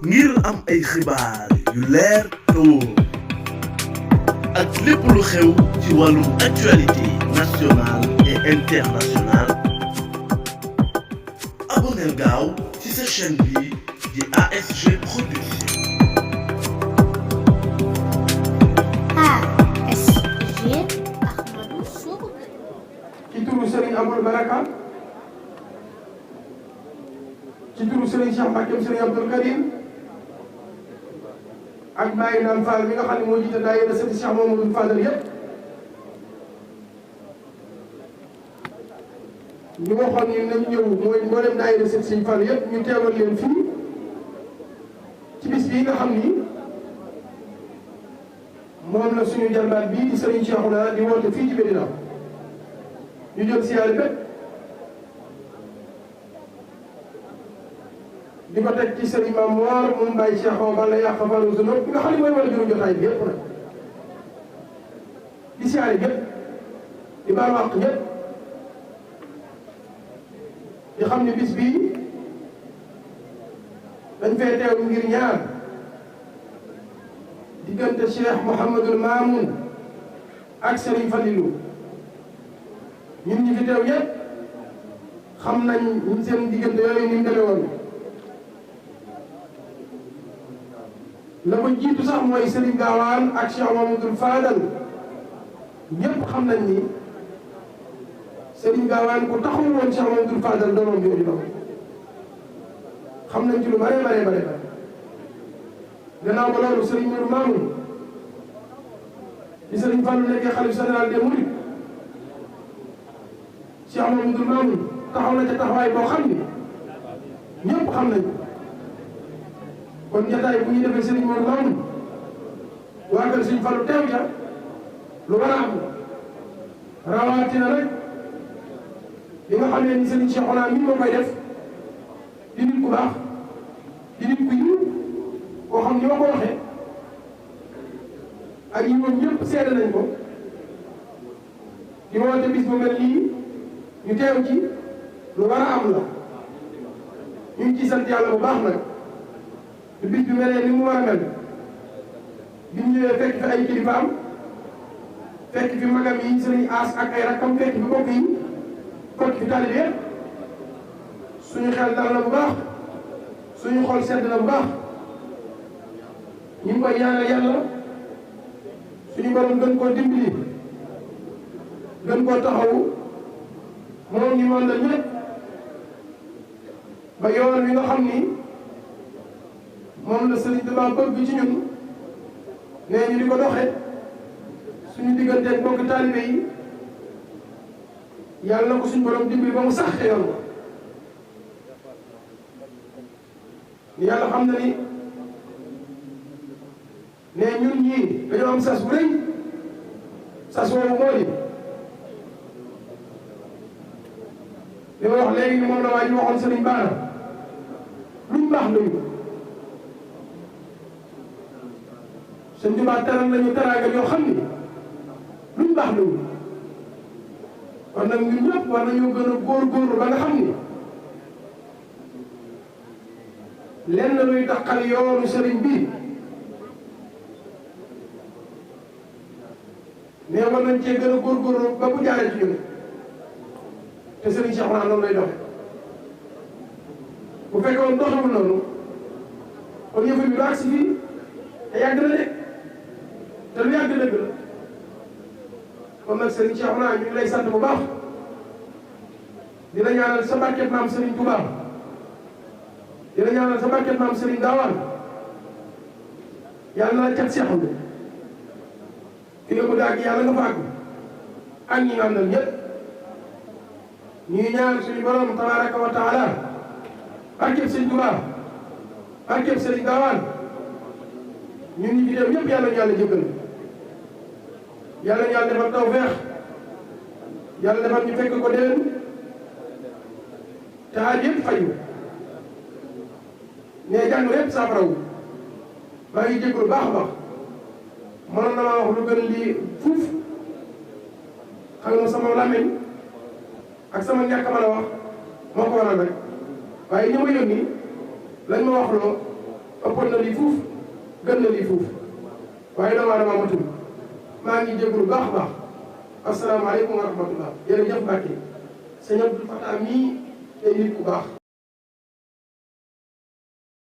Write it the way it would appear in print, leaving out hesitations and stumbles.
ngir am ay xibaar yu leer te wóor ak lépp lu xew ci wàllum actualité nationale et internationale abonneel gaaw ci sa chaîne bi di ASG Production. ASG Ahmadou Sow. ci turu Serigne Abdoul Baraka ci turu Serigne Cheikh Mbacke Serigne Abdoul Karim ak Baye Ndam Fall mi nga xam ne moo jiite daayira sëti Cheikh Mamadou Fadal yëpp ñu waxoon ni nañu ñëw mooy mboolem daayira sëti Serigne Fall yëpp ñu teewal leen fii ci bis bii nga xam ni moom la suñu jarbaat bii di Serigne Cheikhouna di woote fii ci Médina ñu jël siyaare bépp di ko teg ci Serigne Mamour moom Baye Cheikh Awa Balla yàq Fallou Zunub bi nga xam ne mooy wala juróom jotaay bi yëpp nag di siyaare bépp di baal wax ñëpp di xam ne bis bii dañ fee teew ngir ñaar diggante Cheikh Mouhamadul Mamoun ak Serigne Fallilou ñun ñi fi teew ñëpp xam nañ ñu seen diggante yooyu ni mu demee woon la ko jiitu sax mooy Serigne Gaawaan ak Cheikh Mamadou Fadal ñëpp xam nañ ni Serigne Gaawaan ku taxawu woon Cheikh Mamadou Fadal doomam jooju la xam nañ ci lu bare bare bare gannaaw ba loolu Serigne Mourou Mamoun di Serigne Fallou nekkee xalif général des Mourides Cheikh Mamadou Mamoun taxaw na ca taxawaay boo xam ni ñëpp xam nañ kon jotaay bu ñu defee Serigne Mourou Mamoun waa kër Serigne Fallou teew ca lu war a am rawatina nag li nga xam ne ni Serigne Cheikhouna mi moo koy def di nit ku baax di nit ku yiw koo xam ni ma ko waxee ak yi moom ñëpp seede nañ ko di woote bis bu mel nii ñu teew ci lu war a am la ñu ngi ciy sant yàlla bu baax nag te bis bi mel ni mu war a mel bi ñu ñëwee fekk fi ay kilifaam fekk fi magam yi sëriñ As ak ay rakkam fekk fi mbokk yi fekk fi taalibe yëpp suñu xel dal na bu baax suñu xol sedd na bu baax ñu ngi koy ñaanal yàlla suñu borom gën koo dimbali gën koo taxawu moom ñu mën la ñëpp ba yoon wi nga xam ni moom la Sëriñ Tuubaa bëgg ci ñun nee ñu di ko doxe suñu digganteeg mbokk taalibe yi yàlla na ko suñu borom dimbali ba mu sax te yoon ni yàlla xam na ni ne ñun ñii dañoo am sas bu rëy sas woowu moo di li ma wax léegi ni moom la waa ji waxoon Serigne Bara luñ baax luñu Sëñ Tuubaa teral nañu teraanga yoo xam ni luñ baax luñu kon nag ñun ñëpp war nañoo gën a góorgóorlu ba nga xam ni lenn luy taxal yoonu Serigne bi mais war nañ cee gën a góorgóorlu ba bu jaaree ci ñun te Serigne Cheikhouna noonu lay doxe bu fekkoon doxewul noonu kon yëf yi du agsi fii te yàgg na de te lu yàgg dëgg la kon nag Serigne Cheikhouna ñu ngi lay sant bu baax dina ñaanal sa barket maam Serigne Touba dina ñaanal sa barket maam Serigne Gaawaan yàlla na cat seexul fi nga bëgg àgg yàlla nga fa àgg ak ñi nga àndal ñëpp ñuy ñaan suñu borom tabaraka wa taala barkeb Serigne Touba barkeb Serigne Gaawaan ñun ñi fi dem ñëpp yàlla ñu yàlla jëggal yàlla ñu yàlla defal tawfeex yàlla defal ñu fekk ko déwén te aaj yëpp faju mais jàng yëpp saafarawu maa ngi jégalu baax a baax mënoon na maa wax lu gën lii fuuf xam nga sama làmmiñ ak sama ñàkk mën a wax moo ko waral rek waaye ñi ma yónni lañ ma wax loo ëppoon na lii fuuf gën na lii fuuf waaye dama matul maa ngi jégalu baax a baax asalaamaaleykum wa rahmatullah jërëjëf Mbacke sëñ Abdou Fatah mii day nit ku baax